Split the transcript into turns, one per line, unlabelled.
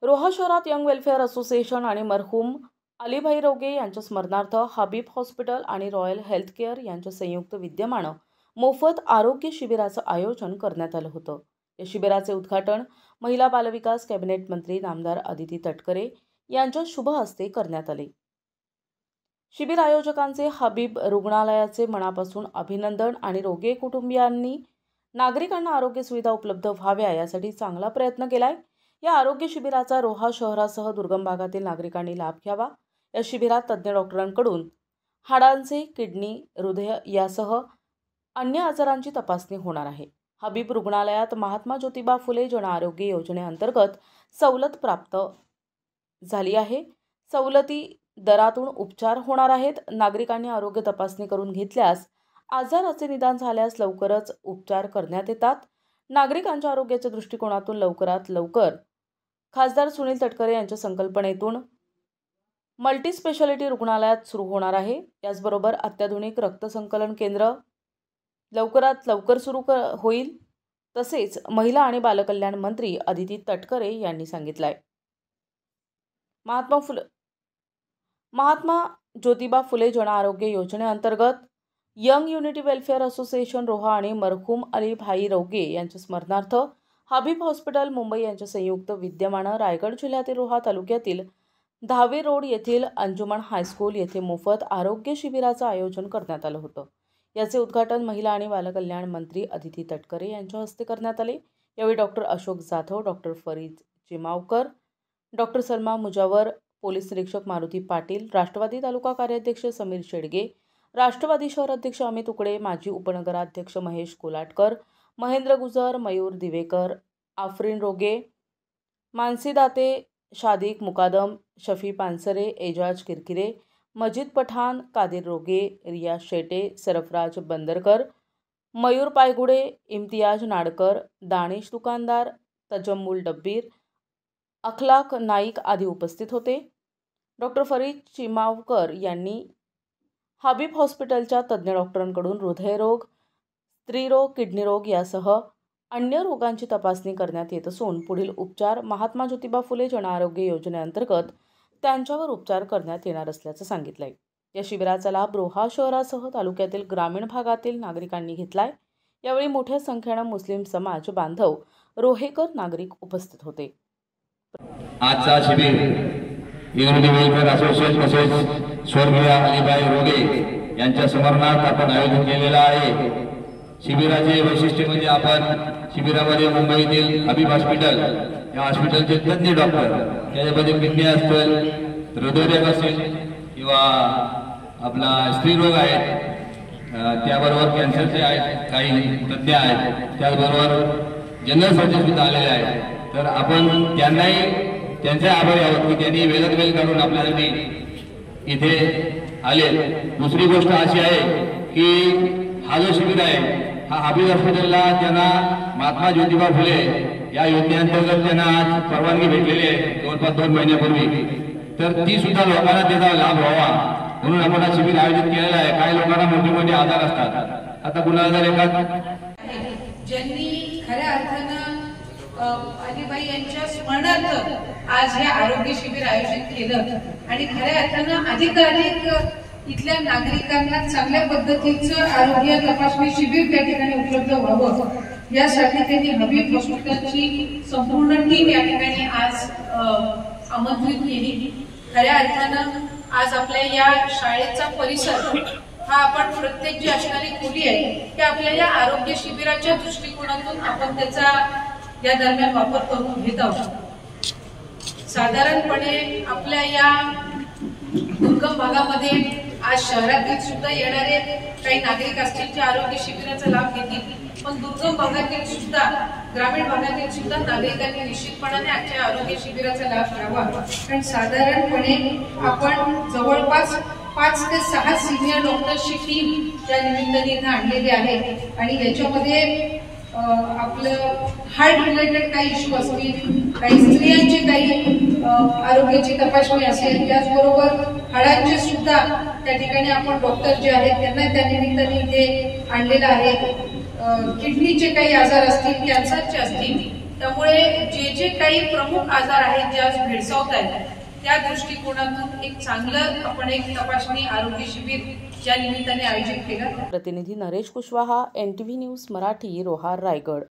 रोहा शहरात young welfare association आणि मरहूम अलीभाई रोगे यांच्या स्मरणार्थ हबीब हॉस्पिटल आणि रॉयल हेल्थ केअर यांच्या संयुक्त विद्यमानं मोफत आरोग्य शिबिराचं आयोजन करण्यात आलं होतं। या शिबिराचे उद्घाटन महिला बालविकास कॅबिनेट मंत्री नामदार अदिती तटकरे यांच्या शुभ हस्ते करण्यात आले। शिबिर आयोजकांचे हबीब रुग्णालयाचे मनापासून अभिनंदन आणि रोगे कुटुंबियांनी नागरिकांना आरोग्य सुविधा उपलब्ध व्हाव्या यासाठी चांगला प्रयत्न केलाय। या आरोग्य शिबिराचा रोहा शहरासह दुर्गम भागातील नागरिकांनी लाभ घ्यावा। या शिबिरात तज्ञ डॉक्टरांकडून हाडांचे, किडनी, हृदय यासह अन्य आजारांची तपासणी होणार आहे। हबीब रुग्णालयात महात्मा ज्योतिबा फुले जन आरोग्य योजनेअंतर्गत सवलत प्राप्त झाली आहे। सवलती दरातून उपचार होणार आहेत। नागरिकांनी आरोग्य तपासणी करून घेतल्यास आजाराचे निदान झाल्यास लवकरच उपचार करण्यात येतात। नागरिकांच्या आरोग्याच्या दृष्टिकोनातून लवकरात लवकर खासदार सुनील तटकरे यांच्या संकल्पनेतून मल्टी स्पेशालिटी रुग्णालयात सुरू होणार आहे। याचबरोबर अत्याधुनिक रक्त संकलन केंद्र लवकरात लवकर सुरू होईल, तसेच महिला आणि बालकल्याण मंत्री अदिती तटकरे यांनी सांगितलंय। महात्मा ज्योतिबा फुले जन आरोग्य योजनेअंतर्गत young unity welfare association Roha आणि मरहूम अलीभाई रोगे यांच्या स्मरणार्थ हबीब हॉस्पिटल मुंबई यांच्या संयुक्त विद्यमानं रायगड जिल्ह्यातील रोहा तालुक्यातील धावे रोड येथील अंजुमन हायस्कूल येथे मोफत आरोग्य शिबिराचं आयोजन करण्यात आलं होतं। याचे उद्घाटन महिला आणि बालकल्याण मंत्री अदिती तटकरे यांच्या हस्ते करण्यात आले। यावेळी doctor Ashok Jadhav, doctor Farid Chimavkar, doctor Salma Mujawar, police निरीक्षक मारुती पाटील, राष्ट्रवादी तालुका कार्याध्यक्ष समीर शेडगे, राष्ट्रवादी शहर अध्यक्ष अमित उकडे, माजी उपनगराध्यक्ष महेश कोलाटकर, महेंद्र गुजर, मयूर दिवेकर, आफरीन रोगे, मानसी दाते, शादिक मुकादम, शफी पानसरे, एजाज किरकिरे, मजीद पठाण, कादिर रोगे, रिया शेटे, सरफराज बंदरकर, मयूर पायगुडे, इम्तियाज नाडकर, दानिश दुकानदार, तजम्मुल डब्बीर, अखलाक नाईक आदी उपस्थित होते। डॉक्टर फरीद चिमावकर यांनी हबीब हॉस्पिटलच्या तज्ञ डॉक्टरांकडून हृदयरोग, स्त्रीरोग, किडनी रोग यासह अन्य रोगांची तपासणी करण्यात येत असून पुढील उपचार महात्मा ज्योतिबा फुले जन आरोग्य योजनेअंतर्गत त्यांच्यावर उपचार करण्यात येणार असल्याचं सांगितलंय। या शिबिराचा लाभ रोहा शहरासह तालुक्यातील ग्रामीण भागातील नागरिकांनी घेतलाय। यावेळी मोठ्या संख्येने मुस्लिम समाज बांधव, रोहेकर नागरिक उपस्थित होते।
आजचा शिबिर युनिटी वेलफेअर असोसिएशन तसेच स्वर्गीय अलीभाई रोगे यांच्या स्मरणार्थ आपण आयोजित केलेला आहे। शिबिराचे वैशिष्ट्य म्हणजे आपण शिबिरामध्ये मुंबईतील हबीब हॉस्पिटल या हॉस्पिटलचे तज्ञ डॉक्टर, त्याच्यामध्ये किडनी असतील, हृदयरोग असेल किंवा आपला स्त्रीरोग आहेत, त्याबरोबर कॅन्सरचे आहेत, काही तज्ञ आहेत, त्याचबरोबर जनरल सर्जन सुद्धा आलेले आहेत। तर आपण त्यांचे आभारी आहोत की त्यांनी वेळात वेळ काढून आपल्यासाठी इथे आले। दुसरी गोष्ट अशी आहे की हा जो शिबिर आहे हा हबीब हॉस्पिटलला त्यांना महात्मा ज्योतिबा फुले या योजनेअंतर्गत त्यांना आज परवानगी भेटलेली आहे जवळपास 2 महिन्यापूर्वी। तर ती सुद्धा लोकांना त्याचा लाभ व्हावा म्हणून आपण हा शिबिर आयोजित केलेला आहे। काही लोकांना मोठे मोठे आजार असतात, आता कुणाला जर
ज्यांनी खऱ्या अर्थानं अलीबाई यांच्या स्मरणार्थ आज हे आरोग्य शिबिर आयोजित केलं आणि खऱ्या अर्थानं अधिकाधिक इथल्या नागरिकांना चांगल्या पद्धतीचं आरोग्य तपासणी शिबिर त्या ठिकाणी उपलब्ध व्हावं यासाठी त्यांनी हबीब हॉस्पिटलची संपूर्ण टीम या ठिकाणी आज आमंत्रित केली। खऱ्या अर्थानं आज आपल्या या शाळेचा परिसर हा आपण प्रत्येक जी असणारी खोली आहे ते आपल्या या आरोग्य शिबिराच्या दृष्टिकोनातून आपण त्याचा या दरम्यान वापर करून घेत आहोत। साधारणपणे आपल्या या दुर्गम भागामध्ये आज शहरातील सुद्धा येणारे काही नागरिक असतील जे आरोग्य शिबिराचा लाभ घेतील, पण दुर्गम भागातील सुद्धा, ग्रामीण भागातील सुद्धा नागरिकांनी निश्चितपणाने आजच्या आरोग्य शिबिराचा लाभ घ्यावा। कारण साधारणपणे आपण जवळपास 5 ते 6 सिनियर डॉक्टर्सची टीम त्या निमित्ताने इथे आणलेली आहे आणि याच्यामध्ये आपलं हार्ट रिलेटेड काही इश्यू असतील, काही स्त्रियांची काही आरोग्याची तपासणी असेल, त्याचबरोबर हाडांचे सुद्धा त्या ठिकाणी आपण डॉक्टर जे आहेत त्यांना त्या निमित्ताने इथे आणलेलं आहे। किडनीचे काही आजार असतील, कॅन्सरचे असतील, त्यामुळे जे काही प्रमुख आजार आहेत जे आज भेडसावत आहेत त्या दृष्टिकोनातून एक चांगलं आपण एक तपासणी आरोग्य शिबिर या निमित्ताने आयोजित केलं।
प्रतिनिधी नरेश कुशवाहा, NTV न्यूज मराठी, रोहा, रायगड।